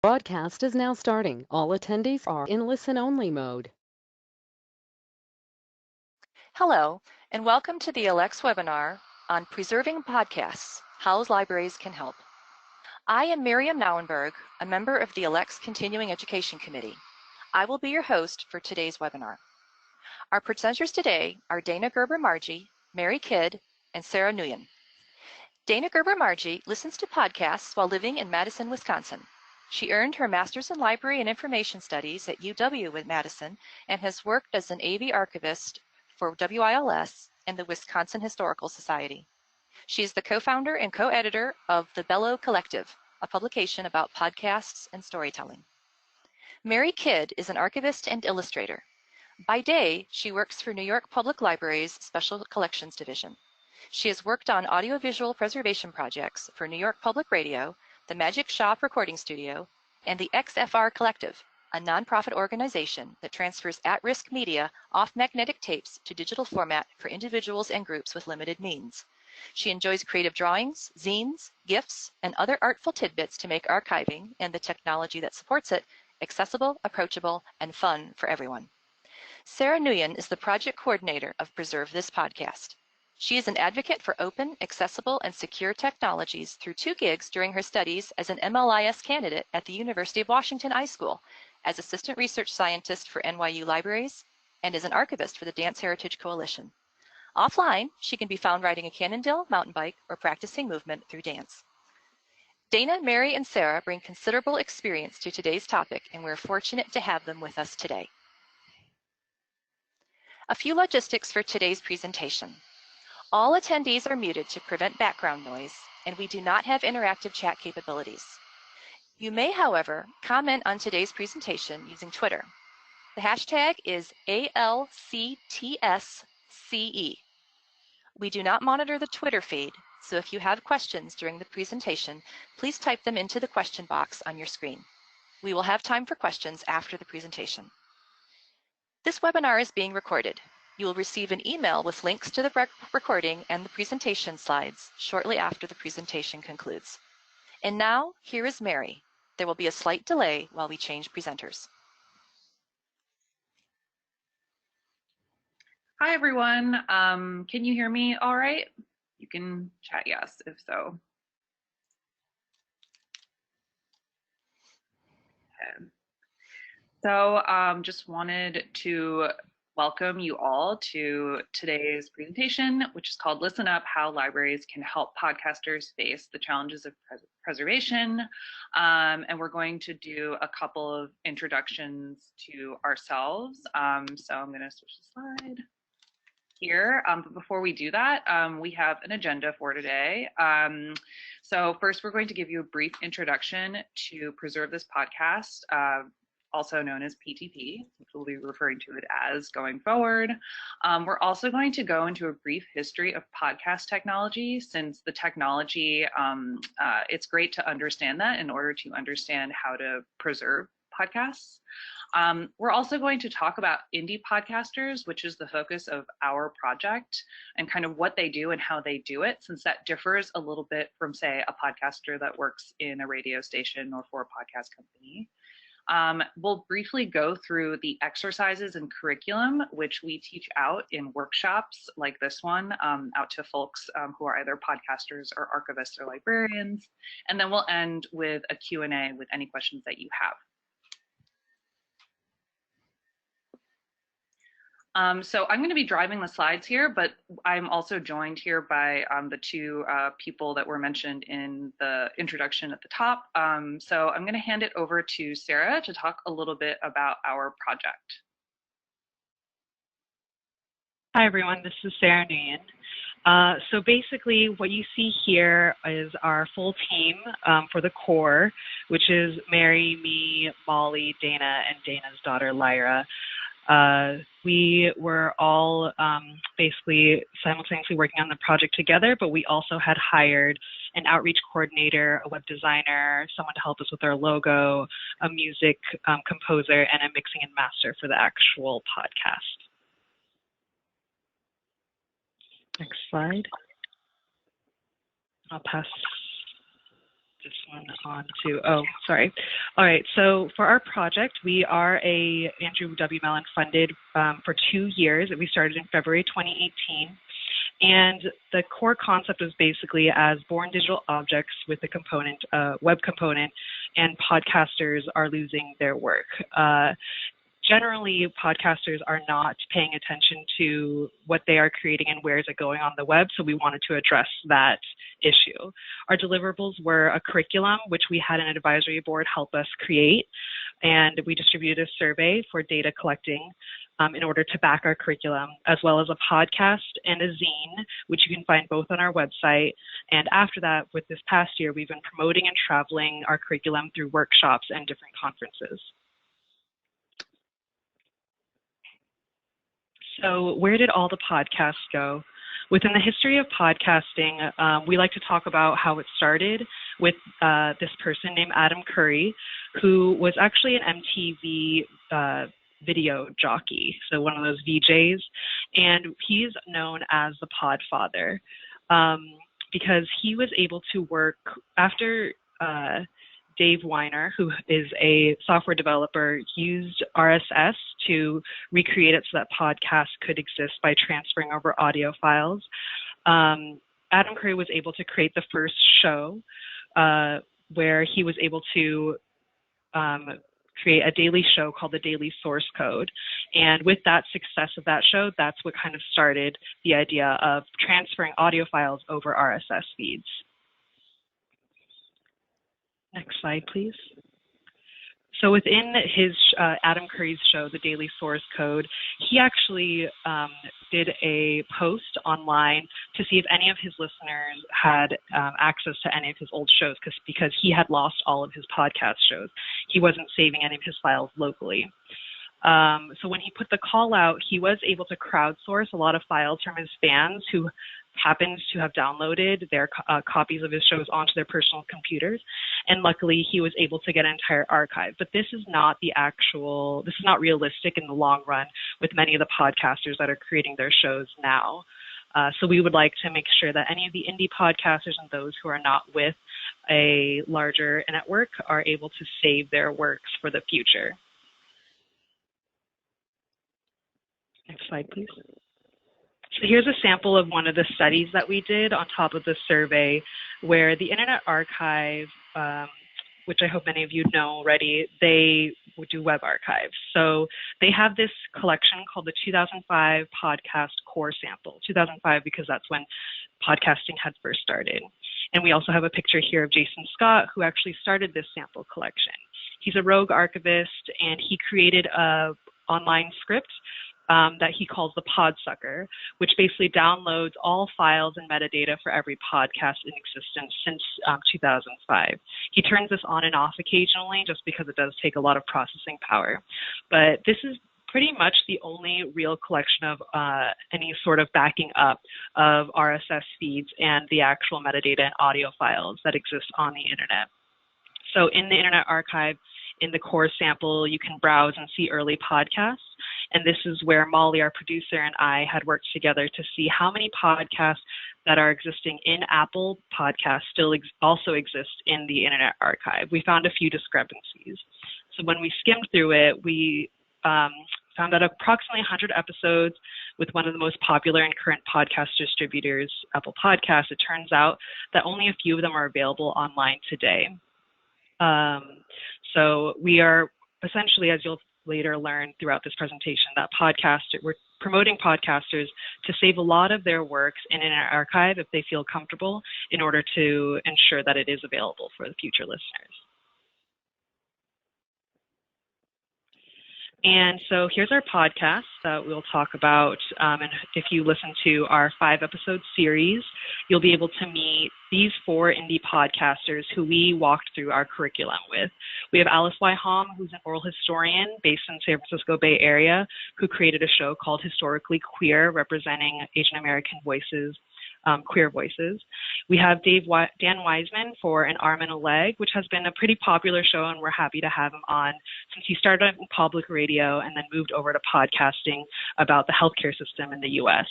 Broadcast is now starting. All attendees are in listen-only mode. Hello, and welcome to the ALCTS webinar on Preserving Podcasts, How Libraries Can Help. I am Miriam Nauenberg, a member of the ALCTS Continuing Education Committee. I will be your host for today's webinar. Our presenters today are Dana Gerber-Margie, Mary Kidd, and Sarah Nguyen. Dana Gerber-Margie listens to podcasts while living in Madison, Wisconsin. She earned her Master's in Library and Information Studies at UW in Madison and has worked as an AV archivist for WILS and the Wisconsin Historical Society. She is the co-founder and co-editor of the Bellow Collective, a publication about podcasts and storytelling. Mary Kidd is an archivist and illustrator. By day, she works for New York Public Library's Special Collections Division. She has worked on audiovisual preservation projects for New York Public Radio, the Magic Shop Recording Studio, and the XFR Collective, a nonprofit organization that transfers at-risk media off magnetic tapes to digital format for individuals and groups with limited means. She enjoys creative drawings, zines, GIFs, and other artful tidbits to make archiving and the technology that supports it accessible, approachable, and fun for everyone. Sarah Nguyen is the project coordinator of Preserve This Podcast. She is an advocate for open, accessible, and secure technologies through 2 gigs during her studies as an MLIS candidate at the University of Washington iSchool, as assistant research scientist for NYU Libraries, and as an archivist for the Dance Heritage Coalition. Offline, she can be found riding a Cannondale mountain bike or practicing movement through dance. Dana, Mary, and Sarah bring considerable experience to today's topic, and we're fortunate to have them with us today. A few logistics for today's presentation. All attendees are muted to prevent background noise, and we do not have interactive chat capabilities. You may, however, comment on today's presentation using Twitter. The hashtag is ALCTSCE. We do not monitor the Twitter feed, so if you have questions during the presentation, please type them into the question box on your screen. We will have time for questions after the presentation. This webinar is being recorded. You will receive an email with links to the recording and the presentation slides shortly after the presentation concludes. And now, here is Mary. There will be a slight delay while we change presenters. Hi, everyone. Can you hear me all right? You can chat yes, if so. Okay. So just wanted to welcome you all to today's presentation, which is called Listen Up, How Libraries Can Help Podcasters Face the Challenges of Preservation. And we're going to do a couple of introductions to ourselves. So I'm going to switch the slide here. But before we do that, we have an agenda for today. So first, we're going to give you a brief introduction to Preserve This Podcast, also known as PTP, which we'll be referring to it as going forward. We're also going to go into a brief history of podcast technology, since the technology, it's great to understand that in order to understand how to preserve podcasts. We're also going to talk about indie podcasters, which is the focus of our project, and kind of what they do and how they do it, since that differs a little bit from, say, a podcaster that works in a radio station or for a podcast company. We'll briefly go through the exercises and curriculum, which we teach out in workshops like this one, out to folks who are either podcasters or archivists or librarians. And then we'll end with a Q&A with any questions that you have. So I'm going to be driving the slides here, but I'm also joined here by the 2 people that were mentioned in the introduction at the top. So I'm going to hand it over to Sarah to talk a little bit about our project. Hi, everyone. This is Sarah Nguyen. So basically, what you see here is our full team for the core, which is Mary, me, Molly, Dana, and Dana's daughter, Lyra. We were all basically simultaneously working on the project together, but we also had hired an outreach coordinator, a web designer, someone to help us with our logo, a music composer, and a mixing and master for the actual podcast. Next slide. I'll pass this one on to, oh, sorry. All right, so for our project, we are a Andrew W. Mellon funded for 2 years. We started in February 2018. And the core concept was basically as born digital objects with a component, web component, and podcasters are losing their work. Generally, podcasters are not paying attention to what they are creating and where is it going on the web, so we wanted to address that issue. Our deliverables were a curriculum, which we had an advisory board help us create, and we distributed a survey for data collecting in order to back our curriculum, as well as a podcast and a zine, which you can find both on our website. And after that, with this past year, we've been promoting and traveling our curriculum through workshops and different conferences. So where did all the podcasts go? Within the history of podcasting, we like to talk about how it started with this person named Adam Curry, who was actually an MTV video jockey, so one of those VJs, and he's known as the Podfather because he was able to work after Dave Weiner, who is a software developer, used RSS to recreate it so that podcasts could exist by transferring over audio files. Adam Curry was able to create the first show where he was able to create a daily show called the Daily Source Code. And with that success of that show, that's what kind of started the idea of transferring audio files over RSS feeds. Next slide, please. So within his Adam Curry's show, The Daily Source Code, he actually did a post online to see if any of his listeners had access to any of his old shows because he had lost all of his podcast shows. He wasn't saving any of his files locally. So when he put the call out, he was able to crowdsource a lot of files from his fans who happened to have downloaded their copies of his shows onto their personal computers. And luckily, he was able to get an entire archive. But this is not realistic in the long run with many of the podcasters that are creating their shows now. So we would like to make sure that any of the indie podcasters and those who are not with a larger network are able to save their works for the future. Next slide, please. So here's a sample of one of the studies that we did on top of the survey where the Internet Archive, which I hope many of you know already, they would do web archives. So they have this collection called the 2005 Podcast Core Sample, 2005 because that's when podcasting had first started. And we also have a picture here of Jason Scott, who actually started this sample collection. He's a rogue archivist, and he created an online script that he calls the Podsucker, which basically downloads all files and metadata for every podcast in existence since 2005. He turns this on and off occasionally just because it does take a lot of processing power. But this is pretty much the only real collection of any sort of backing up of RSS feeds and the actual metadata and audio files that exist on the internet. So in the Internet Archive, in the core sample, you can browse and see early podcasts. And this is where Molly, our producer, and I had worked together to see how many podcasts that are existing in Apple Podcasts still also exist in the Internet Archive. We found a few discrepancies. So when we skimmed through it, we found that approximately 100 episodes with one of the most popular and current podcast distributors, Apple Podcasts, it turns out that only a few of them are available online today. So we are essentially, as you'll later learn throughout this presentation, that we're promoting podcasters to save a lot of their works in an archive if they feel comfortable in order to ensure that it is available for the future listeners. And so here's our podcast that we'll talk about. And if you listen to our 5-episode series, you'll be able to meet these 4 indie podcasters who we walked through our curriculum with. We have Alice Y. Hom, who's an oral historian based in San Francisco Bay Area, who created a show called Historically Queer, representing Asian American voices, queer voices. We have Dan Wiseman for An Arm and a Leg, which has been a pretty popular show, and we're happy to have him on since he started in public radio and then moved over to podcasting about the healthcare system in the U.S.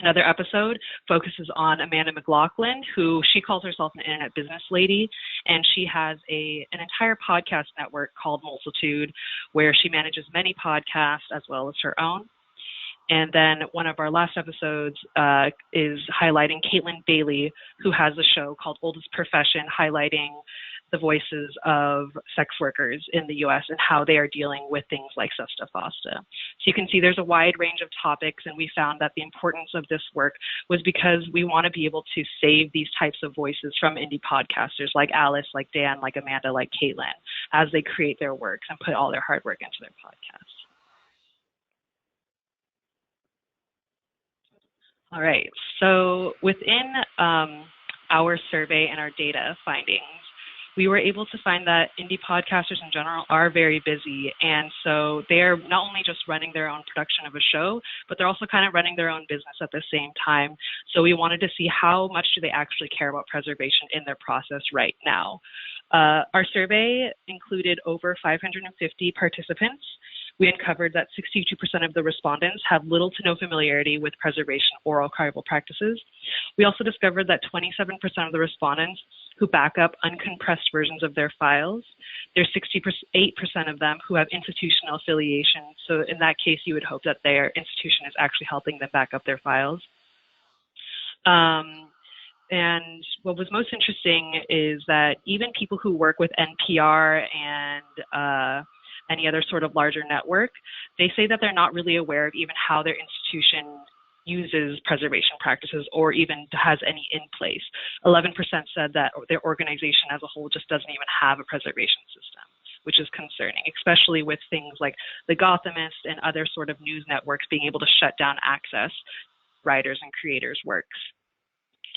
Another episode focuses on Amanda McLaughlin, who she calls herself an internet business lady, and she has an entire podcast network called Multitude, where she manages many podcasts as well as her own. And then one of our last episodes is highlighting Caitlin Bailey, who has a show called Oldest Profession, highlighting the voices of sex workers in the U.S. and how they are dealing with things like Sesta Fosta. So you can see there's a wide range of topics, and we found that the importance of this work was because we want to be able to save these types of voices from indie podcasters like Alice, like Dan, like Amanda, like Caitlin, as they create their works and put all their hard work into their podcasts. All right, so within our survey and our data findings, we were able to find that indie podcasters in general are very busy, and so they're not only just running their own production of a show, but they're also kind of running their own business at the same time. So we wanted to see how much do they actually care about preservation in their process right now. Our survey included over 550 participants. We uncovered that 62% of the respondents have little to no familiarity with preservation or archival practices. We also discovered that 27% of the respondents who back up uncompressed versions of their files. There's 68% of them who have institutional affiliation. So in that case, you would hope that their institution is actually helping them back up their files. And what was most interesting is that even people who work with NPR and any other sort of larger network, they say that they're not really aware of even how their institution uses preservation practices or even has any in place. 11% said that their organization as a whole just doesn't even have a preservation system, which is concerning, especially with things like The Gothamist and other sort of news networks being able to shut down access to writers and creators' works.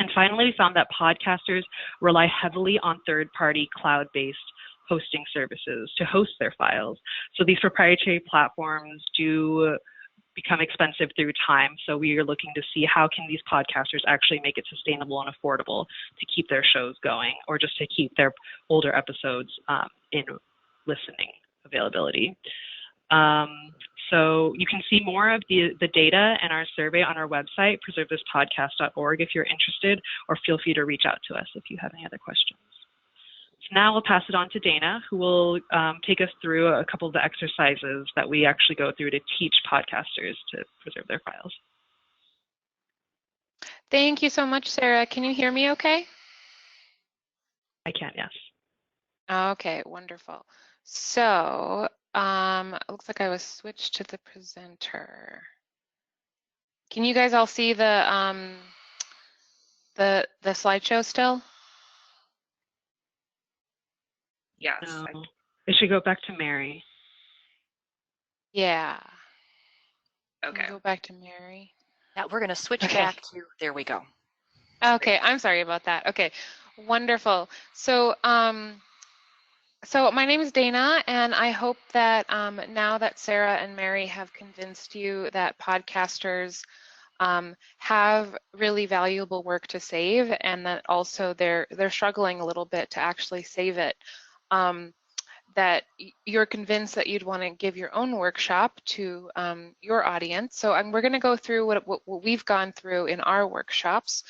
And finally, we found that podcasters rely heavily on third-party cloud-based hosting services to host their files. So these proprietary platforms do become expensive through time. So we are looking to see how can these podcasters actually make it sustainable and affordable to keep their shows going, or just to keep their older episodes in listening availability. So you can see more of the data and our survey on our website, preservethispodcast.org, if you're interested, or feel free to reach out to us if you have any other questions. So now we'll pass it on to Dana, who will take us through a couple of the exercises that we actually go through to teach podcasters to preserve their files. Thank you so much, Sarah. Can you hear me okay? I can, yes. Okay, wonderful. So it looks like I was switched to the presenter. Can you guys all see the slideshow still? Yes. No. It should go back to Mary. Yeah. Okay. Can we go back to Mary. Yeah, we're going to switch back to, there we go. Okay, I'm sorry about that. Okay, wonderful. So, so my name is Dana, and I hope that now that Sarah and Mary have convinced you that podcasters have really valuable work to save, and that also they're struggling a little bit to actually save it, that you're convinced that you'd want to give your own workshop to your audience. So we're going to go through what we've gone through in our workshops.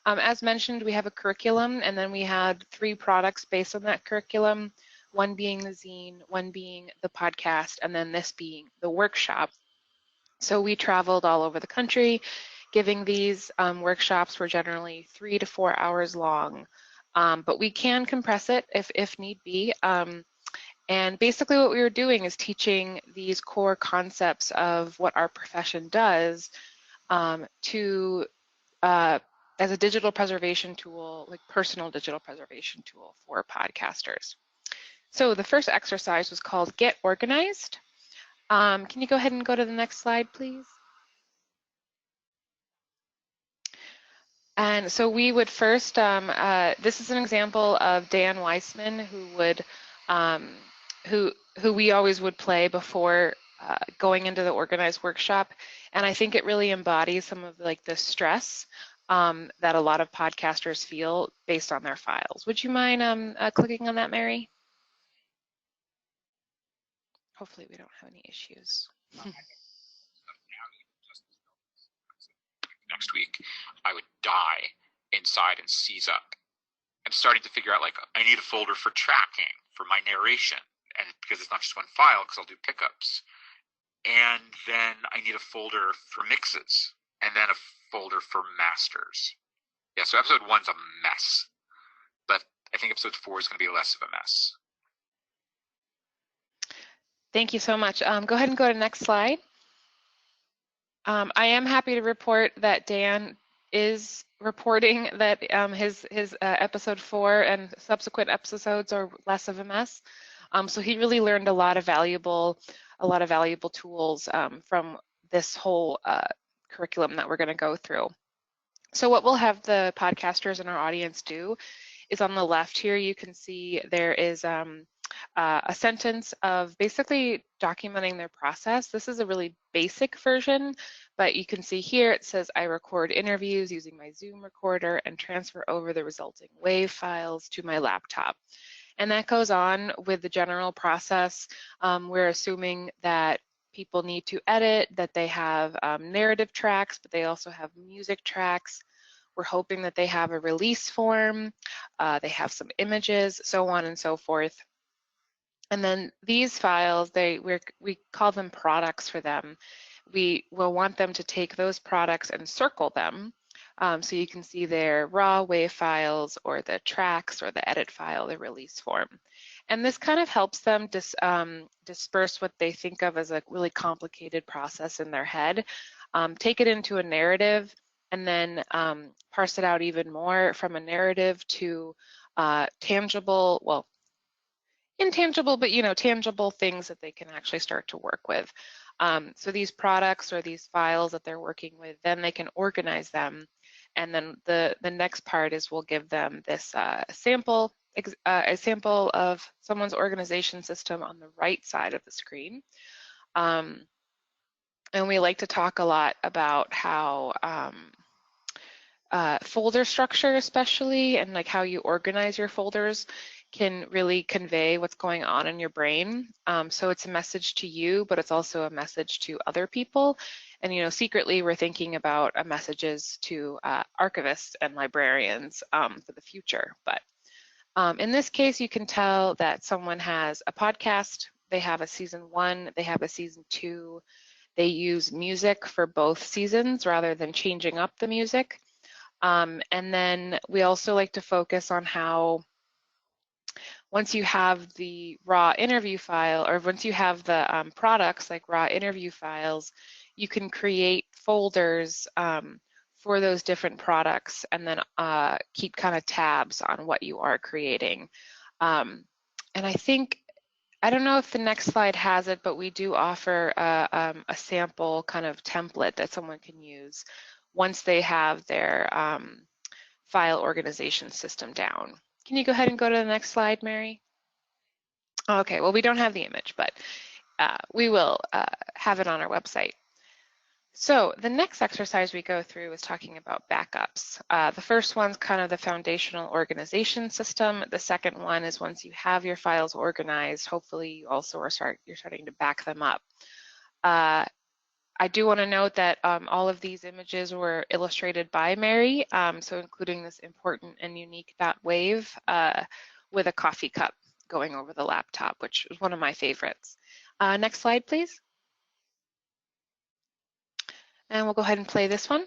As mentioned, we have a curriculum, and then we had 3 products based on that curriculum, one being the zine, one being the podcast, and then this being the workshop. So we traveled all over the country giving these workshops. Were generally 3 to 4 hours long, but we can compress it if need be. And basically what we were doing is teaching these core concepts of what our profession does as a digital preservation tool, like personal digital preservation tool for podcasters. So the first exercise was called Get Organized. Can you go ahead and go to the next slide, please? And so we would first, this is an example of Dan Weissman, who would, who we always would play before going into the organized workshop. And I think it really embodies some of like the stress that a lot of podcasters feel based on their files. Would you mind clicking on that, Mary? Hopefully we don't have any issues. Next next week, I would die inside and seize up. I'm starting to figure out, like, I need a folder for tracking, for my narration, and because it's not just one file, because I'll do pickups. And then I need a folder for mixes, and then a folder for masters. Yeah, so episode 1's a mess, but I think episode 4 is going to be less of a mess. Thank you so much. Go ahead and go to the next slide. I am happy to report that Dan is reporting that his episode 4 and subsequent episodes are less of a mess. So he really learned a lot of valuable tools from this whole curriculum that we're going to go through. So what we'll have the podcasters in our audience do is on the left here, you can see there is a sentence of basically documenting their process. This is a really basic version, but you can see here it says, I record interviews using my Zoom recorder and transfer over the resulting WAV files to my laptop. And that goes on with the general process. We're assuming that people need to edit, that they have narrative tracks, but they also have music tracks. We're hoping that they have a release form, they have some images, so on and so forth. And then these files, we call them products for them. We will want them to take those products and circle them. So you can see their raw WAV files or the tracks or the edit file, the release form. And this kind of helps them disperse what they think of as a really complicated process in their head, take it into a narrative, and then parse it out even more from a narrative to tangible, well, intangible, but tangible things that they can actually start to work with. So these products or these files that they're working with, then they can organize them. And then the next part is we'll give them this a sample of someone's organization system on the right side of the screen. And we like to talk a lot about how folder structure especially, and like how you organize your folders can really convey what's going on in your brain. So it's a message to you, but it's also a message to other people. And secretly we're thinking about messages to archivists and librarians for the future. But in this case, you can tell that someone has a podcast, they have a season 1, they have a season 2, they use music for both seasons rather than changing up the music. And then we also like to focus on how once you have the raw interview file, or once you have the products like raw interview files, you can create folders for those different products and then keep kind of tabs on what you are creating. And I don't know if the next slide has it, but we do offer a sample kind of template that someone can use once they have their file organization system down. Can you go ahead and go to the next slide, Mary? Okay, well, we don't have the image, but we will have it on our website. So the next exercise we go through is talking about backups. The first one's kind of the foundational organization system. The second one is once you have your files organized, hopefully you also you're starting to back them up. I do want to note that all of these images were illustrated by Mary, so including this important and unique .wave with a coffee cup going over the laptop, which is one of my favorites. Next slide, please. And we'll go ahead and play this one.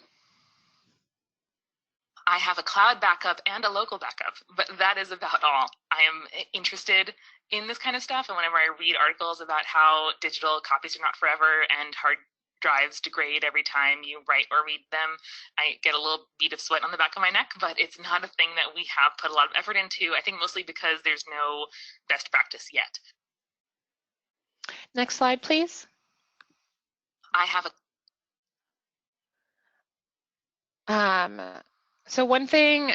I have a cloud backup and a local backup, but that is about all. I am interested in this kind of stuff, and whenever I read articles about how digital copies are not forever and hard drives degrade every time you write or read them, I get a little bead of sweat on the back of my neck, but it's not a thing that we have put a lot of effort into, I think mostly because there's no best practice yet. Next slide, please. I have a So one thing,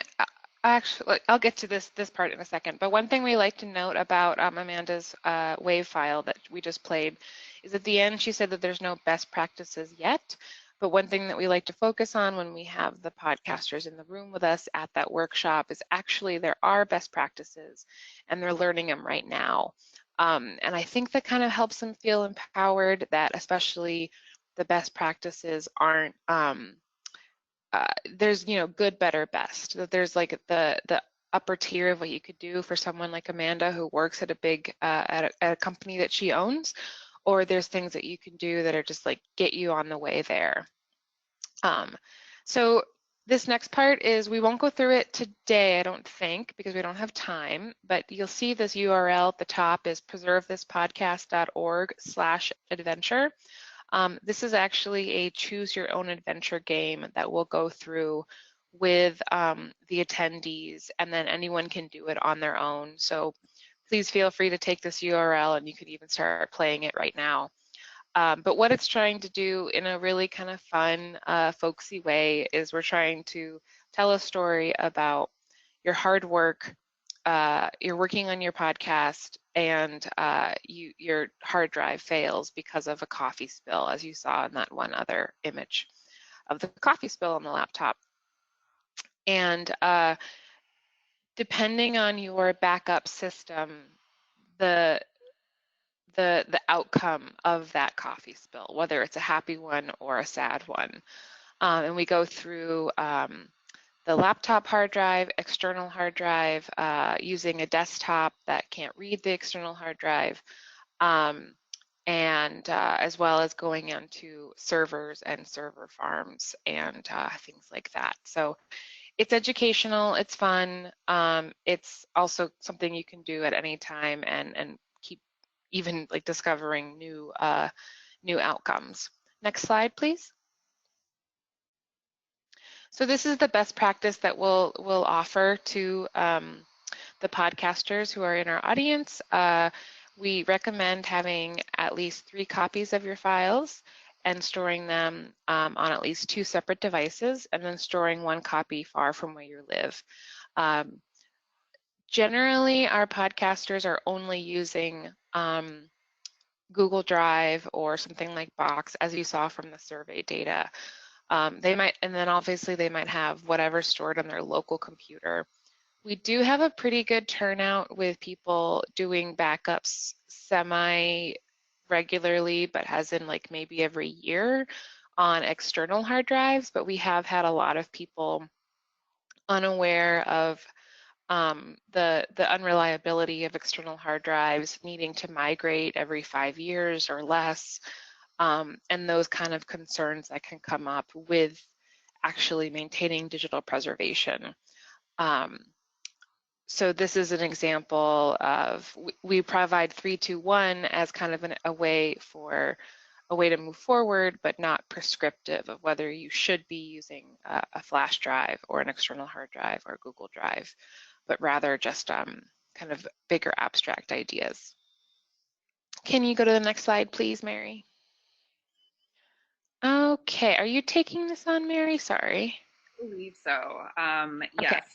actually, I'll get to this part in a second, but one thing we like to note about Amanda's WAV file that we just played is at the end she said that there's no best practices yet, but one thing that we like to focus on when we have the podcasters in the room with us at that workshop is actually there are best practices and they're learning them right now. And I think that kind of helps them feel empowered, that especially the best practices aren't there's, you know, good, better, best. That there's like the upper tier of what you could do for someone like Amanda who works at a big at a company that she owns, or there's things that you can do that are just like get you on the way there. So this next part is, we won't go through it today, I don't think, because we don't have time, but you'll see this URL at the top is preservethispodcast.org/adventure. This is actually a choose your own adventure game that we'll go through with the attendees, and then anyone can do it on their own. So please feel free to take this URL and you could even start playing it right now. But what it's trying to do in a really kind of fun, folksy way is we're trying to tell a story about your hard work, you're working on your podcast, and your hard drive fails because of a coffee spill, as you saw in that one other image of the coffee spill on the laptop. And depending on your backup system, the outcome of that coffee spill, whether it's a happy one or a sad one. And we go through the laptop hard drive, external hard drive, using a desktop that can't read the external hard drive, and as well as going into servers and server farms and things like that. So it's educational, it's fun, it's also something you can do at any time and keep even like discovering new outcomes. Next slide, please. So this is the best practice that we'll offer to the podcasters who are in our audience. We recommend having at least 3 copies of your files and storing them on at least 2 separate devices, and then storing 1 copy far from where you live. Generally, our podcasters are only using Google Drive or something like Box, as you saw from the survey data. They might, and then obviously they might have whatever stored on their local computer. We do have a pretty good turnout with people doing backups semi-regularly, but as in like maybe every year on external hard drives, but we have had a lot of people unaware of the unreliability of external hard drives, needing to migrate every 5 years or less, and those kind of concerns that can come up with actually maintaining digital preservation. So this is an example of, we provide 3-2-1 as kind of a way to move forward, but not prescriptive of whether you should be using a flash drive or an external hard drive or Google Drive, but rather just kind of bigger abstract ideas. Can you go to the next slide, please, Mary? Okay, are you taking this on, Mary? Sorry. I believe so. Okay. Yes.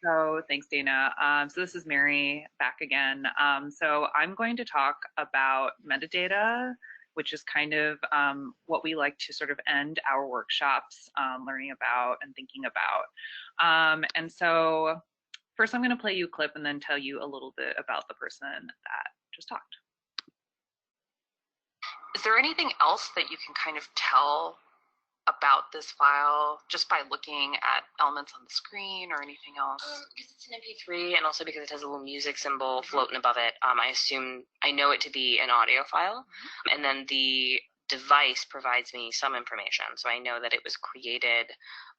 So thanks, Dana. So this is Mary back again. So I'm going to talk about metadata, which is kind of what we like to sort of end our workshops learning about and thinking about. And so first I'm going to play you a clip and then tell you a little bit about the person that just talked. Is there anything else that you can kind of tell about this file just by looking at elements on the screen or anything else? Because it's an MP3 and also because it has a little music symbol floating above it, I know it to be an audio file, and then the device provides me some information. So I know that it was created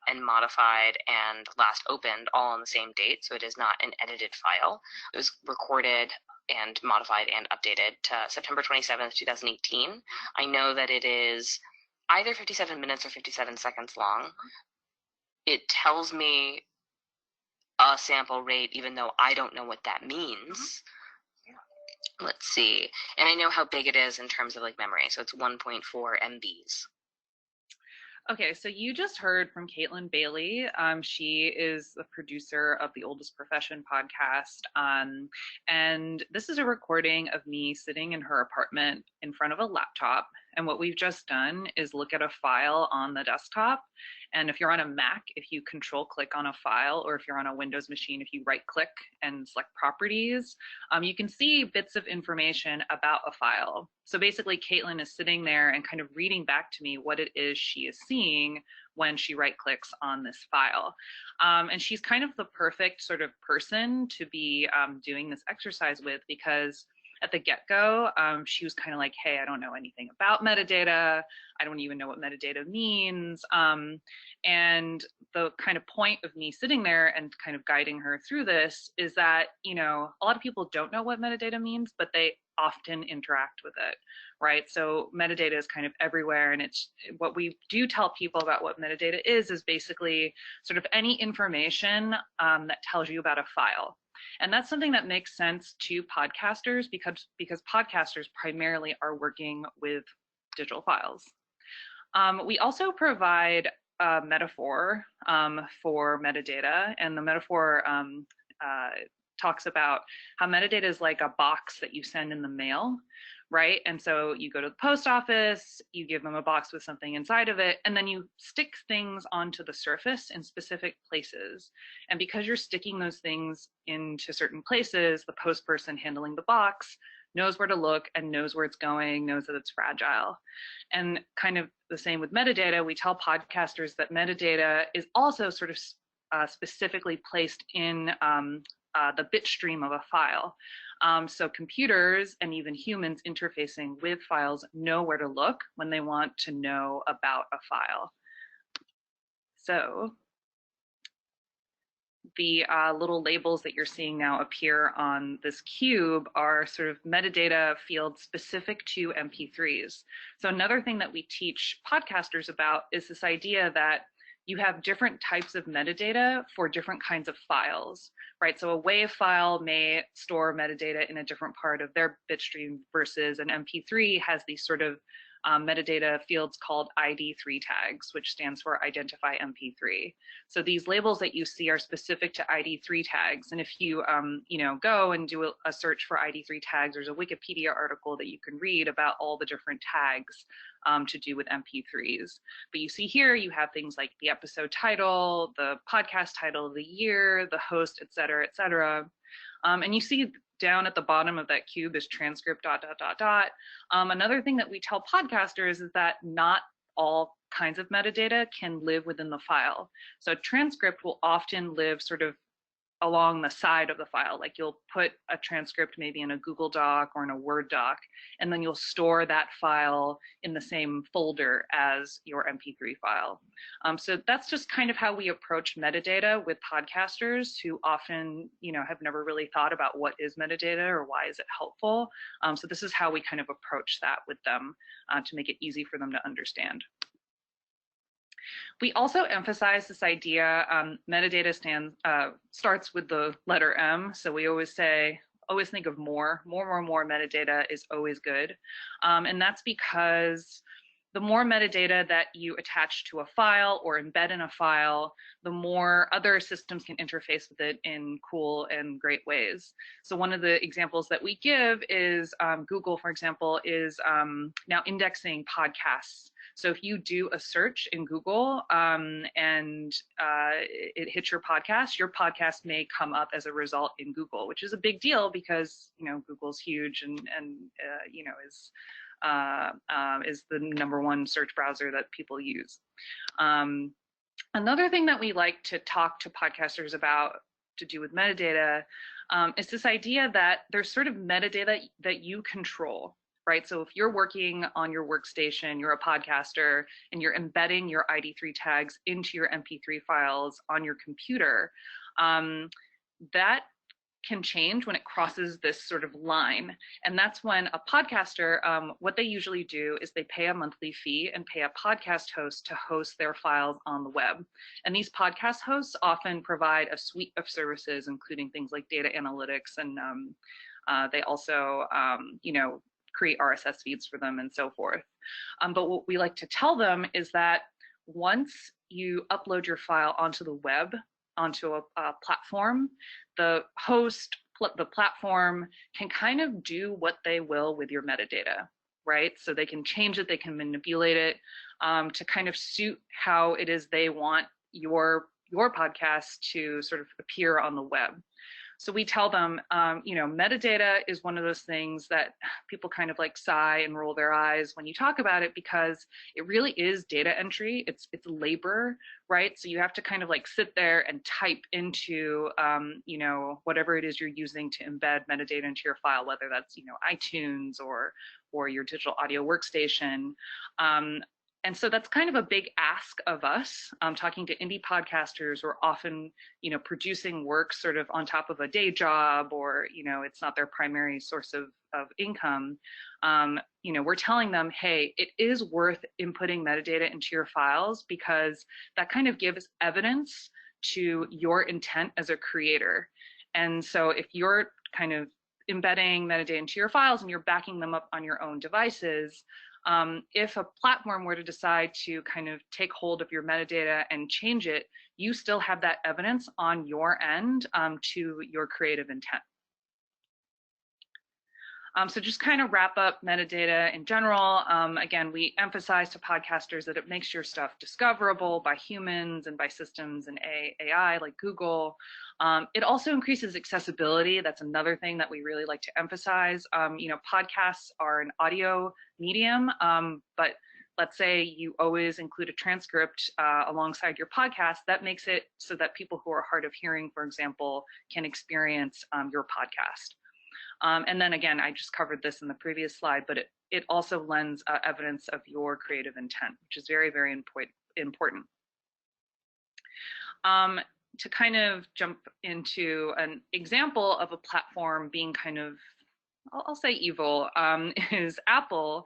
and modified and last opened all on the same date, so it is not an edited file. It was recorded and modified and updated to September 27th, 2018. I know that it is either 57 minutes or 57 seconds long. It tells me a sample rate, even though I don't know what that means. Let's see. And I know how big it is in terms of like memory. So it's 1.4 MBs. Okay, so you just heard from Caitlin Bailey. She is the producer of the Oldest Profession podcast. And this is a recording of me sitting in her apartment in front of a laptop. And what we've just done is look at a file on the desktop. And if you're on a Mac, if you control click on a file, or if you're on a Windows machine, if you right click and select properties, you can see bits of information about a file. So basically Caitlin is sitting there and kind of reading back to me what it is she is seeing when she right clicks on this file. And she's kind of the perfect sort of person to be doing this exercise with, because at the get-go, she was kind of like, hey, I don't know anything about metadata. I don't even know what metadata means. And the kind of point of me sitting there and kind of guiding her through this is that, you know, a lot of people don't know what metadata means, but they often interact with it, right? So metadata is kind of everywhere, and it's what we do tell people about what metadata is basically sort of any information that tells you about a file. And that's something that makes sense to podcasters because podcasters primarily are working with digital files. We also provide a metaphor for metadata, and the metaphor talks about how metadata is like a box that you send in the mail, right? And so you go to the post office, you give them a box with something inside of it, and then you stick things onto the surface in specific places. And because you're sticking those things into certain places, the post person handling the box knows where to look and knows where it's going, knows that it's fragile. And kind of the same with metadata, we tell podcasters that metadata is also sort of specifically placed in the bit stream of a file. So computers and even humans interfacing with files know where to look when they want to know about a file. So the little labels that you're seeing now appear on this cube are sort of metadata fields specific to MP3s. So another thing that we teach podcasters about is this idea that you have different types of metadata for different kinds of files, right? So a WAV file may store metadata in a different part of their bitstream versus an MP3 has these sort of metadata fields called ID3 tags, which stands for Identify MP3. So these labels that you see are specific to ID3 tags. And if you, go and do a search for ID3 tags, there's a Wikipedia article that you can read about all the different tags to do with MP3s. But you see here, you have things like the episode title, the podcast title of the year, the host, et cetera, et cetera. And you see down at the bottom of that cube is transcript ... Another thing that we tell podcasters is that not all kinds of metadata can live within the file. So transcript will often live sort of along the side of the file. Like you'll put a transcript maybe in a Google Doc or in a Word doc, and then you'll store that file in the same folder as your MP3 file. So that's just kind of how we approach metadata with podcasters who often, have never really thought about what is metadata or why is it helpful. So this is how we kind of approach that with them to make it easy for them to understand. We also emphasize this idea, metadata starts with the letter M. So we always think of more metadata is always good. And that's because the more metadata that you attach to a file or embed in a file, the more other systems can interface with it in cool and great ways. So one of the examples that we give is Google, for example, is now indexing podcasts. So if you do a search in Google and it hits your podcast may come up as a result in Google, which is a big deal because Google's huge and is the #1 search browser that people use. Another thing that we like to talk to podcasters about to do with metadata is this idea that there's sort of metadata that you control, right? So if you're working on your workstation, you're a podcaster, and you're embedding your ID3 tags into your MP3 files on your computer, that can change when it crosses this sort of line. And that's when a podcaster, what they usually do is they pay a monthly fee and pay a podcast host to host their files on the web. And these podcast hosts often provide a suite of services, including things like data analytics, and they also, create RSS feeds for them and so forth. But what we like to tell them is that once you upload your file onto the web, onto a platform, the host, the platform can kind of do what they will with your metadata, right? So they can change it, they can manipulate it to kind of suit how it is they want your podcast to sort of appear on the web. So we tell them, metadata is one of those things that people kind of like sigh and roll their eyes when you talk about it, because it really is data entry. It's labor, right? So you have to kind of like sit there and type into, whatever it is you're using to embed metadata into your file, whether that's, iTunes or your digital audio workstation. And so that's kind of a big ask of us. Talking to indie podcasters who are often, producing work sort of on top of a day job, or, it's not their primary source of income. We're telling them, hey, it is worth inputting metadata into your files, because that kind of gives evidence to your intent as a creator. And so if you're kind of embedding metadata into your files and you're backing them up on your own devices, if a platform were to decide to kind of take hold of your metadata and change it, you still have that evidence on your end to your creative intent. So just kind of wrap up metadata in general. Again, we emphasize to podcasters that it makes your stuff discoverable by humans and by systems and AI like Google. It also increases accessibility. That's another thing that we really like to emphasize. Podcasts are an audio medium, but let's say you always include a transcript alongside your podcast. That makes it so that people who are hard of hearing, for example, can experience your podcast. And then again, I just covered this in the previous slide, but it also lends evidence of your creative intent, which is very, very important. To kind of jump into an example of a platform being kind of, I'll say evil, is Apple.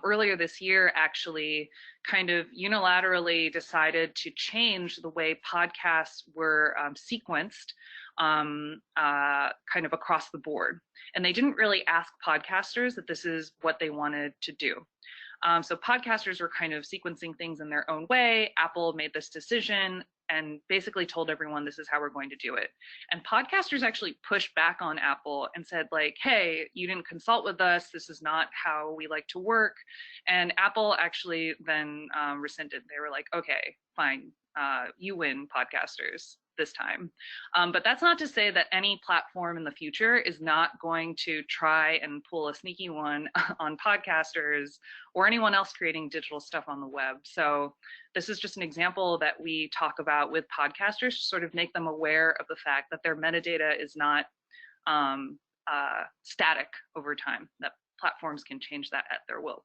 Earlier this year, actually kind of unilaterally decided to change the way podcasts were sequenced kind of across the board. And they didn't really ask podcasters that this is what they wanted to do. So podcasters were kind of sequencing things in their own way. Apple made this decision and basically told everyone this is how we're going to do it. And podcasters actually pushed back on Apple and said like, hey, you didn't consult with us. This is not how we like to work. And Apple actually then rescinded. They were like, okay, fine, you win, podcasters, this time. But that's not to say that any platform in the future is not going to try and pull a sneaky one on podcasters or anyone else creating digital stuff on the web. So this is just an example that we talk about with podcasters to sort of make them aware of the fact that their metadata is not static over time, that platforms can change that at their will.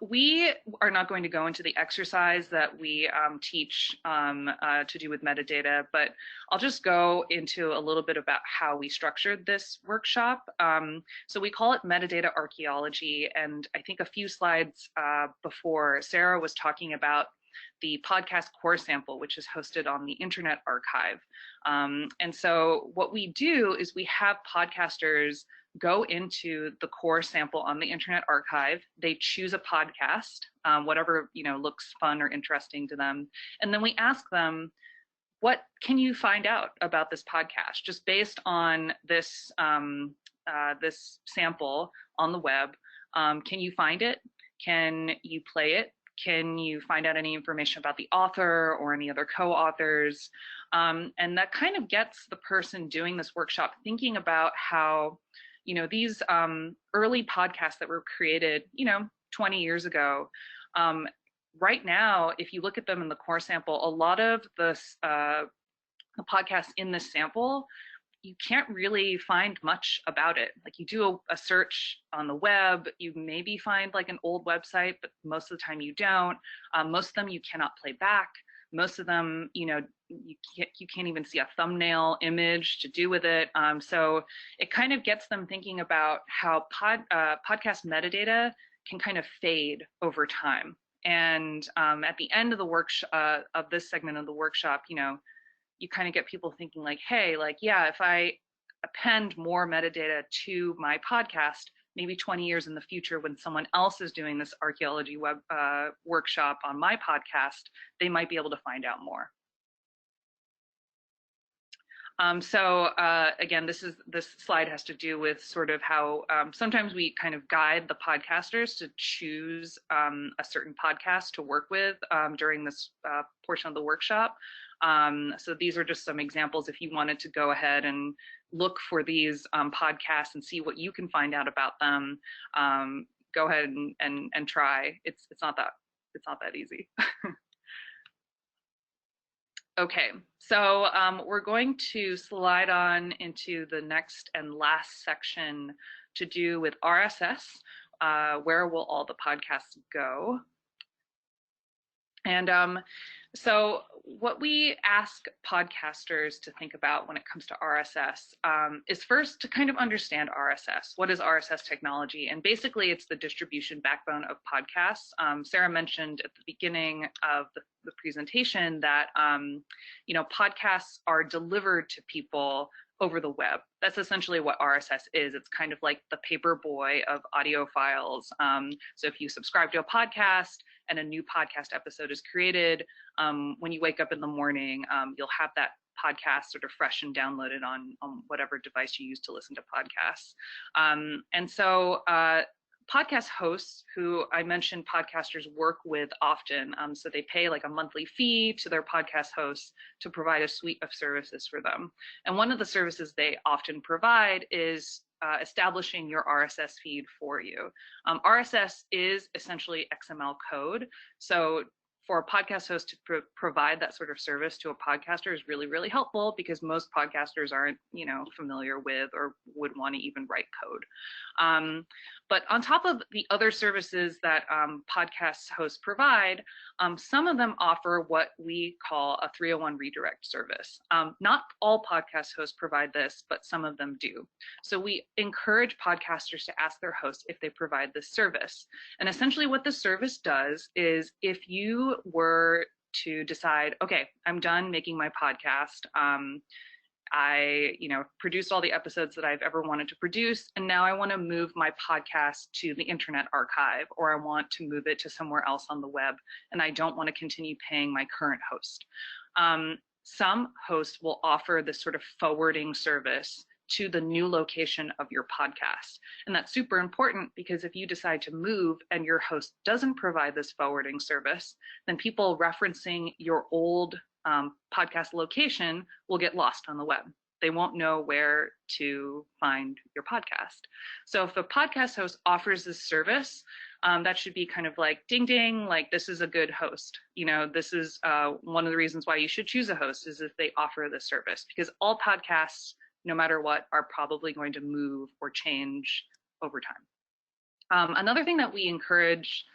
We are not going to go into the exercise that we teach to do with metadata, but I'll just go into a little bit about how we structured this workshop. So we call it metadata archaeology, and I think a few slides before, Sarah was talking about the podcast core sample, which is hosted on the Internet Archive. And so what we do is we have podcasters go into the core sample on the Internet Archive. They choose a podcast, whatever looks fun or interesting to them, and then we ask them, what can you find out about this podcast just based on this this sample on the web? Can you find it? Can you play it? Can you find out any information about the author or any other co-authors? And that kind of gets the person doing this workshop thinking about how these early podcasts that were created, 20 years ago, right now, if you look at them in the core sample, a lot of the podcasts in this sample, you can't really find much about it. Like you do a search on the web, you maybe find like an old website, but most of the time you don't. Most of them you cannot play back. Most of them, you can't even see a thumbnail image to do with it. So it kind of gets them thinking about how podcast metadata can kind of fade over time. And at the end of the workshop, of this segment of the workshop, you kind of get people thinking like, hey, like, yeah, if I append more metadata to my podcast, maybe 20 years in the future when someone else is doing this archaeology web workshop on my podcast, they might be able to find out more. Again, this slide has to do with sort of how sometimes we kind of guide the podcasters to choose a certain podcast to work with during this portion of the workshop. So these are just some examples if you wanted to go ahead and look for these podcasts and see what you can find out about them. Go ahead and try. It's not that easy. Okay, so we're going to slide on into the next and last section to do with RSS. Where will all the podcasts go? And so what we ask podcasters to think about when it comes to RSS is first to kind of understand RSS. What is RSS technology? And basically it's the distribution backbone of podcasts. Sarah mentioned at the beginning of the presentation that podcasts are delivered to people over the web. That's essentially what RSS is. It's kind of like the paper boy of audio files. So if you subscribe to a podcast and a new podcast episode is created, when you wake up in the morning, you'll have that podcast sort of fresh and downloaded on whatever device you use to listen to podcasts. Podcast hosts, who I mentioned podcasters work with often, so they pay like a monthly fee to their podcast hosts to provide a suite of services for them. And one of the services they often provide is establishing your RSS feed for you. RSS is essentially XML code. So for a podcast host to provide that sort of service to a podcaster is really, really helpful because most podcasters aren't, familiar with or would want to even write code. But on top of the other services that podcast hosts provide, some of them offer what we call a 301 redirect service. Not all podcast hosts provide this, but some of them do. So we encourage podcasters to ask their hosts if they provide this service. And essentially what the service does is if you were to decide, okay, I'm done making my podcast. I, produced all the episodes that I've ever wanted to produce, and now I want to move my podcast to the Internet Archive, or I want to move it to somewhere else on the web, and I don't want to continue paying my current host. Some hosts will offer this sort of forwarding service to the new location of your podcast. And that's super important because if you decide to move and your host doesn't provide this forwarding service, then people referencing your old podcast location will get lost on the web. They won't know where to find your podcast. So if a podcast host offers this service, that should be kind of like ding ding, like this is a good host. This is one of the reasons why you should choose a host is if they offer this service, because all podcasts, no matter what, are probably going to move or change over time. Another thing that we encourage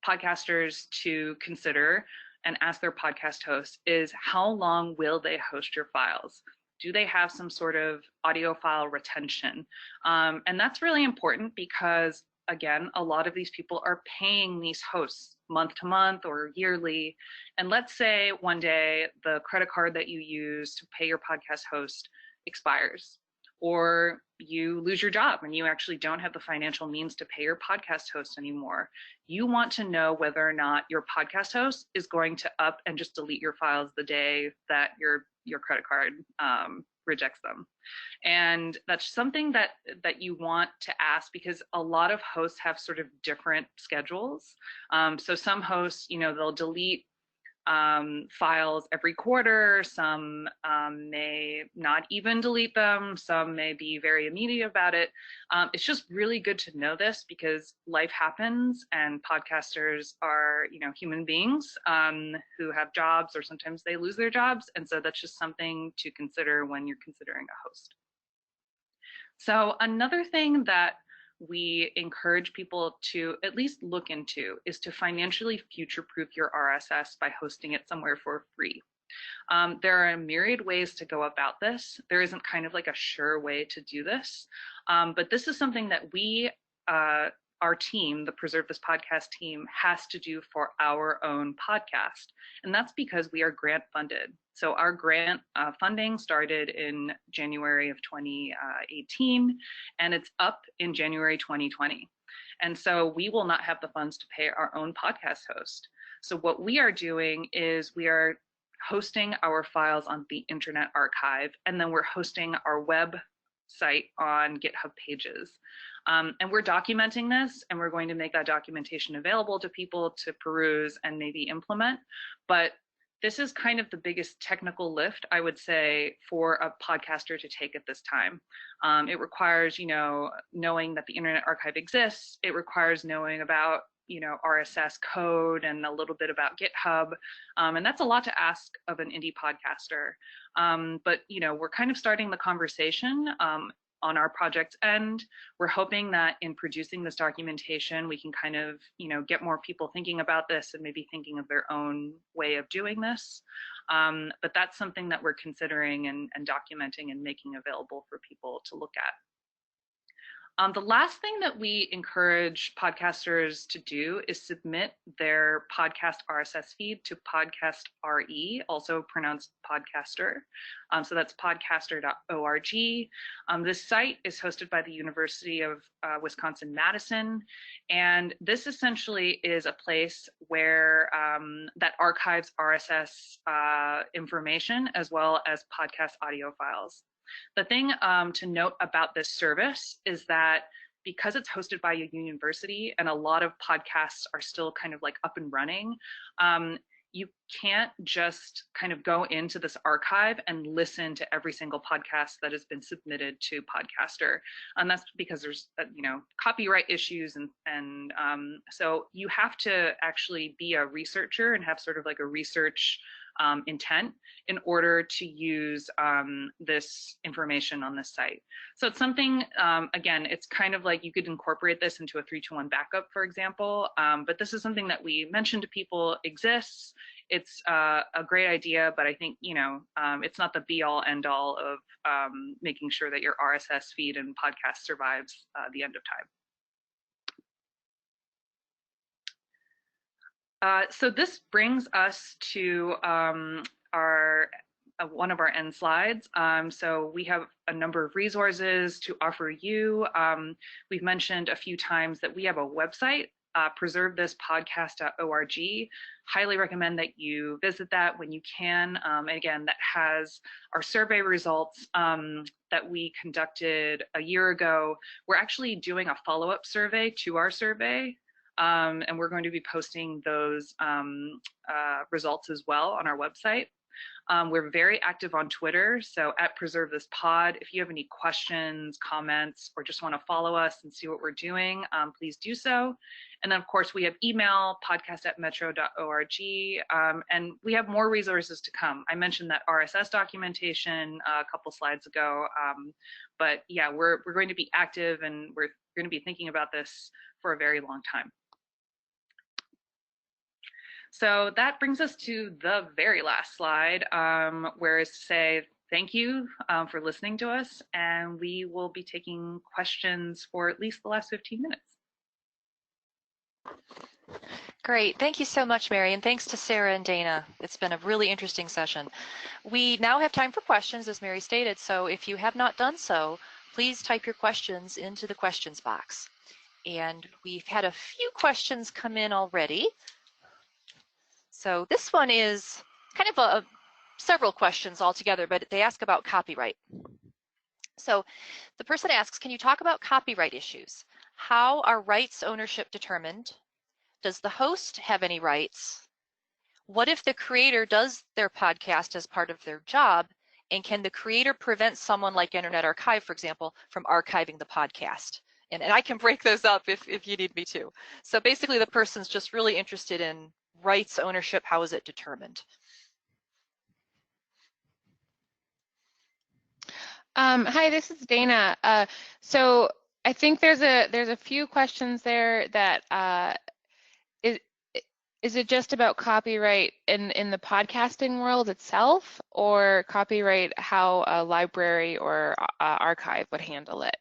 podcasters to consider and ask their podcast hosts is how long will they host your files? Do they have some sort of audio file retention? And that's really important because, again, a lot of these people are paying these hosts month to month or yearly. And let's say one day the credit card that you use to pay your podcast host expires, or you lose your job and you actually don't have the financial means to pay your podcast host anymore. You want to know whether or not your podcast host is going to up and just delete your files the day that your credit card rejects them. And that's something that you want to ask because a lot of hosts have sort of different schedules. So some hosts, they'll delete files every quarter. Some may not even delete them. Some may be very immediate about it. It's just really good to know this because life happens and podcasters are, human beings who have jobs, or sometimes they lose their jobs. And so that's just something to consider when you're considering a host. So another thing that we encourage people to at least look into is to financially future-proof your RSS by hosting it somewhere for free. There are a myriad ways to go about this. There isn't kind of like a sure way to do this, but this is something that we, our team, the Preserve This Podcast team, has to do for our own podcast. And that's because we are grant funded. So our grant funding started in January of 2018, and it's up in January 2020. And so we will not have the funds to pay our own podcast host. So what we are doing is we are hosting our files on the Internet Archive, and then we're hosting our web site on GitHub pages. And we're documenting this, and we're going to make that documentation available to people to peruse and maybe implement. But this is kind of the biggest technical lift, I would say, for a podcaster to take at this time. It requires, knowing that the Internet Archive exists. It requires knowing about, RSS code and a little bit about GitHub. And that's a lot to ask of an indie podcaster. But, we're kind of starting the conversation on our project's end. We're hoping that in producing this documentation, we can kind of, get more people thinking about this and maybe thinking of their own way of doing this. But that's something that we're considering and documenting and making available for people to look at. The last thing that we encourage podcasters to do is submit their podcast RSS feed to Podcast RE, also pronounced podcaster. So that's podcaster.org. This site is hosted by the University of Wisconsin-Madison, and this essentially is a place where that archives RSS information as well as podcast audio files. The thing to note about this service is that because it's hosted by a university and a lot of podcasts are still kind of like up and running, you can't just kind of go into this archive and listen to every single podcast that has been submitted to Podcaster. And that's because there's, copyright issues. And so you have to actually be a researcher and have sort of like a research intent in order to use this information on this site. So it's something, again, it's kind of like you could incorporate this into a 3-2-1 backup, for example, but this is something that we mention to people exists. It's a great idea, but I think, it's not the be all end all of making sure that your RSS feed and podcast survives the end of time. So this brings us to one of our end slides. So we have a number of resources to offer you. We've mentioned a few times that we have a website, preservethispodcast.org. Highly recommend that you visit that when you can. And again, that has our survey results that we conducted a year ago. We're actually doing a follow-up survey to our survey. And we're going to be posting those results as well on our website. We're very active on Twitter, so @PreserveThisPod. If you have any questions, comments, or just want to follow us and see what we're doing, please do so. And then, of course, we have email, podcast@metro.org, and we have more resources to come. I mentioned that RSS documentation a couple slides ago, but yeah, we're going to be active and we're going to be thinking about this for a very long time. So that brings us to the very last slide, where it's to say thank you for listening to us, and we will be taking questions for at least the last 15 minutes. Great. Thank you so much, Mary, and thanks to Sarah and Dana. It's been a really interesting session. We now have time for questions, as Mary stated, so if you have not done so, please type your questions into the questions box. And we've had a few questions come in already. So this one is kind of several questions altogether, but they ask about copyright. So the person asks, can you talk about copyright issues? How are rights ownership determined? Does the host have any rights? What if the creator does their podcast as part of their job? And can the creator prevent someone like Internet Archive, for example, from archiving the podcast? And I can break those up if you need me to. So basically the person's just really interested in rights ownership. How is it determined? Hi, this is Dana. So I think there's a few questions there that is it just about copyright in the podcasting world itself, or copyright how a library or archive would handle it?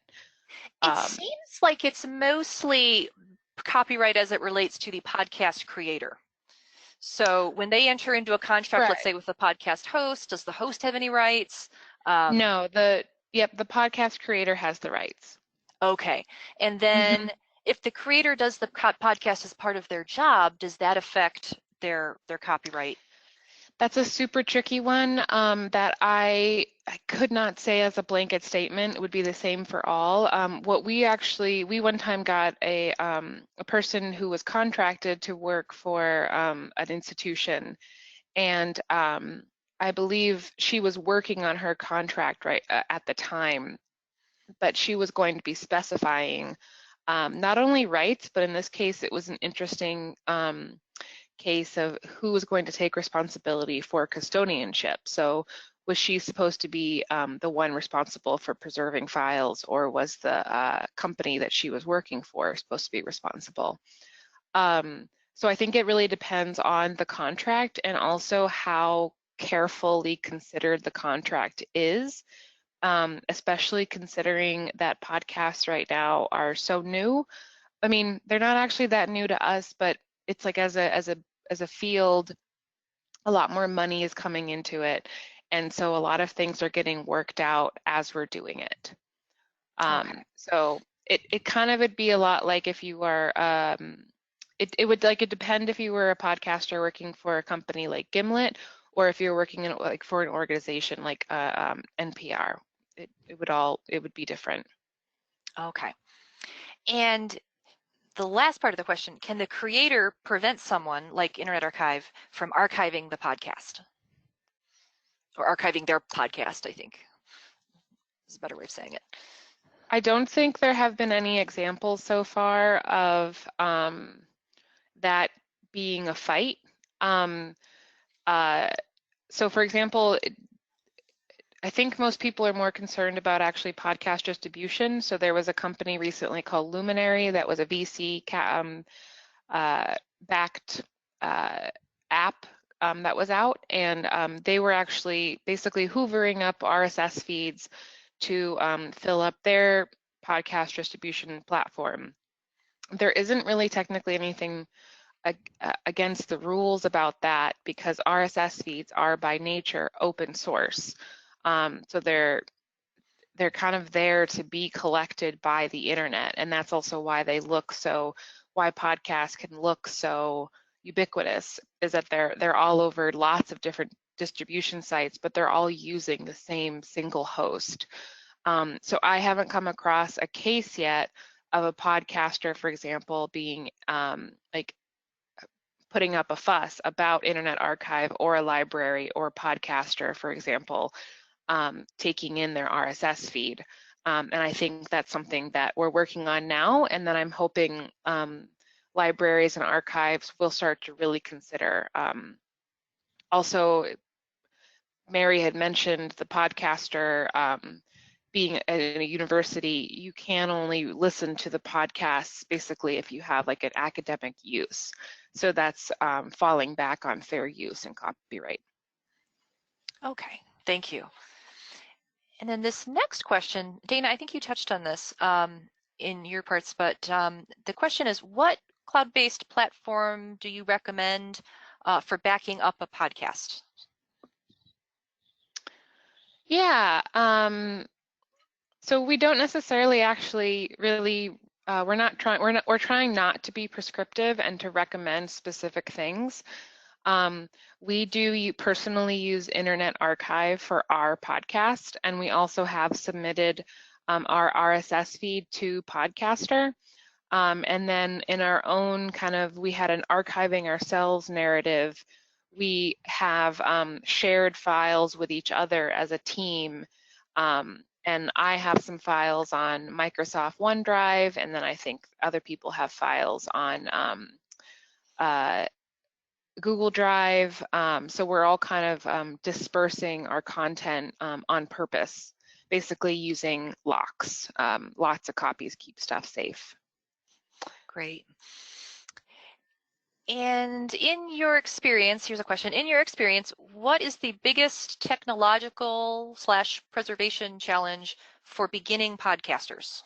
It seems like it's mostly copyright as it relates to the podcast creator. So when they enter into a contract, Right. let's say with the podcast host, does the host have any rights? No, the podcast creator has the rights. Okay, and then if the creator does the podcast as part of their job, does that affect their copyright? That's a super tricky one that I could not say as a blanket statement. It would be the same for all. What we one time got a person who was contracted to work for an institution, and I believe she was working on her contract right at the time, but she was going to be specifying not only rights, but in this case, it was an interesting case of who was going to take responsibility for custodianship. So was she supposed to be the one responsible for preserving files, or was the company that she was working for supposed to be responsible? So I think it really depends on the contract and also how carefully considered the contract is, especially considering that podcasts right now are so new. I mean, they're not actually that new to us, but it's like as a field, a lot more money is coming into it, and so a lot of things are getting worked out as we're doing it. Okay. So it kind of would be a lot like if you are it would depend if you were a podcaster working for a company like Gimlet, or if you're working in like for an organization like NPR. It would be different. Okay. And the last part of the question, can the creator prevent someone like Internet Archive from archiving the podcast? Or archiving their podcast, I think is a better way of saying it. I don't think there have been any examples so far of that being a fight. So for example, I think most people are more concerned about actually podcast distribution. So there was a company recently called Luminary that was a VC backed app that was out, and they were actually basically hoovering up RSS feeds to fill up their podcast distribution platform. There isn't really technically anything against the rules about that because RSS feeds are by nature open source. So they're kind of there to be collected by the internet, and that's also why why podcasts can look so ubiquitous, is that they're all over lots of different distribution sites, but they're all using the same single host. So I haven't come across a case yet of a podcaster, for example, being like putting up a fuss about Internet Archive or a library or a podcaster, for example, taking in their RSS feed. And I think that's something that we're working on now, and that I'm hoping libraries and archives will start to really consider. Also, Mary had mentioned the podcaster being in a university. You can only listen to the podcasts basically if you have like an academic use. So that's falling back on fair use and copyright. Okay, thank you. And then this next question, Dana, I think you touched on this in your parts, but the question is, what cloud-based platform do you recommend for backing up a podcast? Yeah, so we don't necessarily actually really, we're trying not to be prescriptive and to recommend specific things. We do personally use Internet Archive for our podcast, and we also have submitted our RSS feed to Podcaster. And then in our own we had an archiving ourselves narrative. We have shared files with each other as a team. And I have some files on Microsoft OneDrive, and then I think other people have files on Google Drive. So we're all kind of dispersing our content on purpose, basically using locks. Lots of copies keep stuff safe. Great. And in your experience, here's a question. In your experience, what is the biggest technological / preservation challenge for beginning podcasters?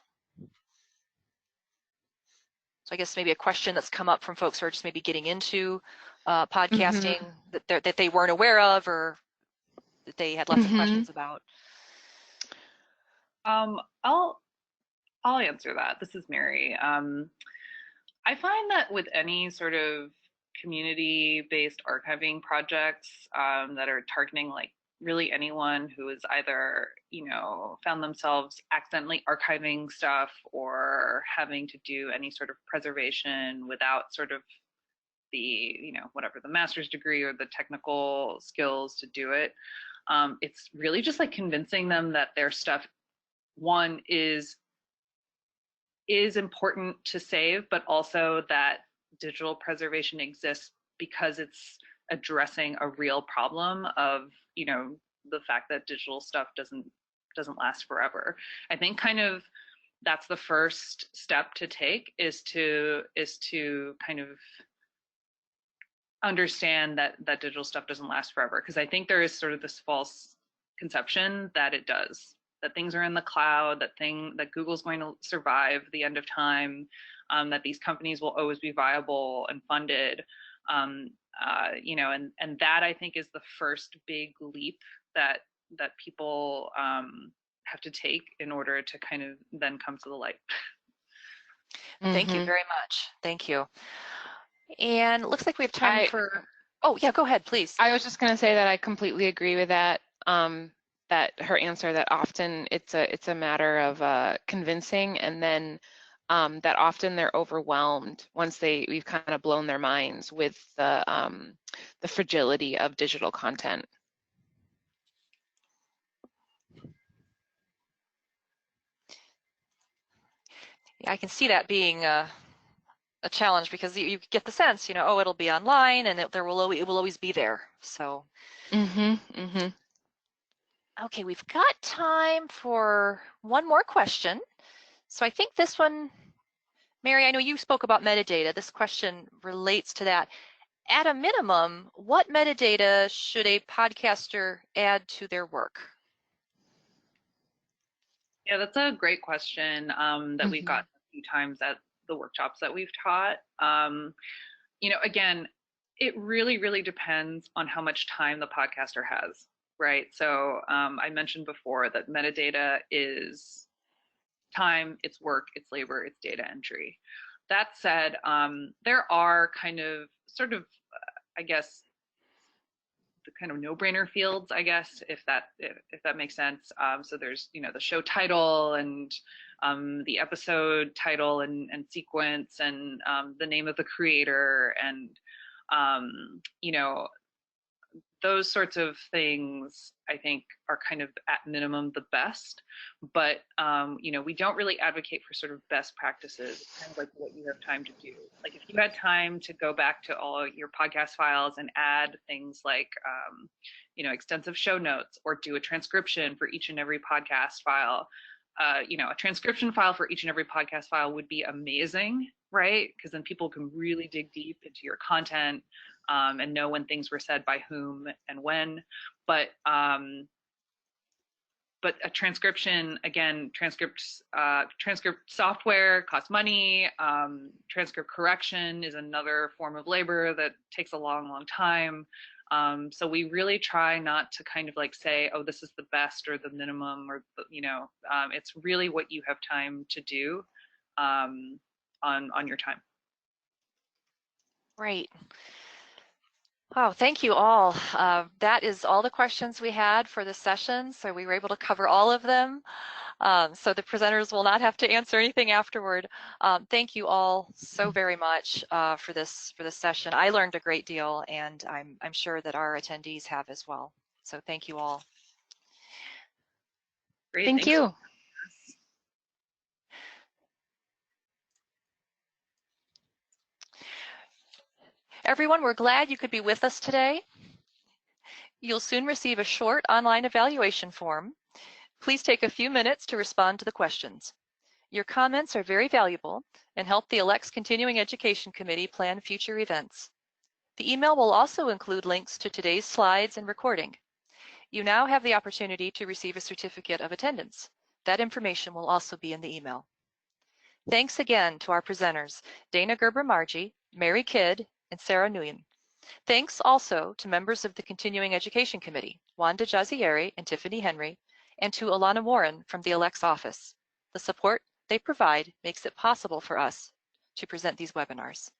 So I guess maybe a question that's come up from folks who are just maybe getting into podcasting that they weren't aware of, or that they had lots of questions about. I'll answer that. This is Mary. I find that with any sort of community-based archiving projects that are targeting like really anyone who is either, found themselves accidentally archiving stuff or having to do any sort of preservation without sort of the, whatever the master's degree or the technical skills to do it. It's really just like convincing them that their stuff, one, is important to save, but also that digital preservation exists because it's addressing a real problem of, the fact that digital stuff doesn't last forever. I think kind of that's the first step to take, is to kind of understand that digital stuff doesn't last forever, because I think there is sort of this false conception that it does, that things are in the cloud, that Google's going to survive the end of time, that these companies will always be viable and funded, and that I think is the first big leap that people have to take in order to kind of then come to the light. Thank you very much. Thank you. And it looks like we have time for, oh yeah, go ahead, please. I was just going to say that I completely agree with that, that her answer, that often it's a matter of convincing, and then that often they're overwhelmed once we've kind of blown their minds with the fragility of digital content. Yeah, I can see that being a challenge, because you get the sense, oh, it'll be online and it will always be there. So. Okay, we've got time for one more question. So I think this one, Mary, I know you spoke about metadata. This question relates to that. At a minimum, what metadata should a podcaster add to their work? Yeah, that's a great question that we've gotten a few times at the workshops that we've taught. Again, it really, really depends on how much time the podcaster has, right? So I mentioned before that metadata is time, it's work, it's labor, it's data entry. That said, there are kind of sort of, I guess, the kind of no-brainer fields, I guess, if that makes sense. So there's, the show title and the episode title and sequence and the name of the creator and, those sorts of things, I think, are kind of at minimum the best. But, we don't really advocate for sort of best practices. It's kind of like what you have time to do. Like if you had time to go back to all your podcast files and add things like, extensive show notes, or do a transcription for each and every podcast file, a transcription file for each and every podcast file would be amazing, right? Because then people can really dig deep into your content and know when things were said by whom and when. But a transcription, again, transcript software costs money. Transcript correction is another form of labor that takes a long, long time. So we really try not to kind of like say, oh, this is the best or the minimum, or, it's really what you have time to do on your time. Right. Oh, thank you all. That is all the questions we had for this session. So we were able to cover all of them. So the presenters will not have to answer anything afterward. Thank you all so very much for this session. I learned a great deal, and I'm sure that our attendees have as well. So thank you all. Great. Thank you. Everyone, we're glad you could be with us today. You'll soon receive a short online evaluation form. Please take a few minutes to respond to the questions. Your comments are very valuable and help the ALCTS Continuing Education Committee plan future events. The email will also include links to today's slides and recording. You now have the opportunity to receive a certificate of attendance. That information will also be in the email. Thanks again to our presenters, Dana Gerber-Margie, Mary Kidd, and Sarah Nguyen. Thanks also to members of the Continuing Education Committee, Wanda Jazieri and Tiffany Henry, and to Alana Warren from the ALCTS office. The support they provide makes it possible for us to present these webinars.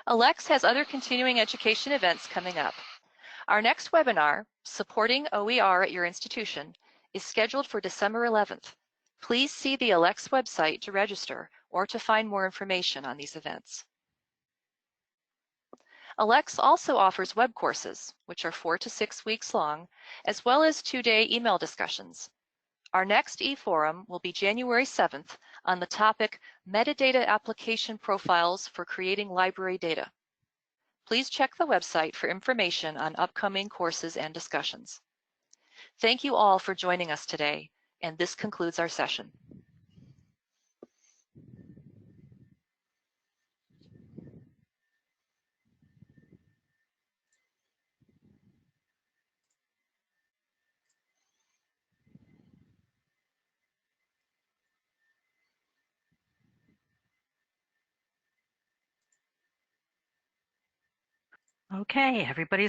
ALCTS has other continuing education events coming up. Our next webinar, Supporting OER at Your Institution, is scheduled for December 11th. Please see the ALCTS website to register or to find more information on these events. ALCTS also offers web courses, which are 4 to 6 weeks long, as well as 2-day email discussions. Our next e-forum will be January 7th on the topic Metadata Application Profiles for Creating Library Data. Please check the website for information on upcoming courses and discussions. Thank you all for joining us today, and this concludes our session. Okay, everybody's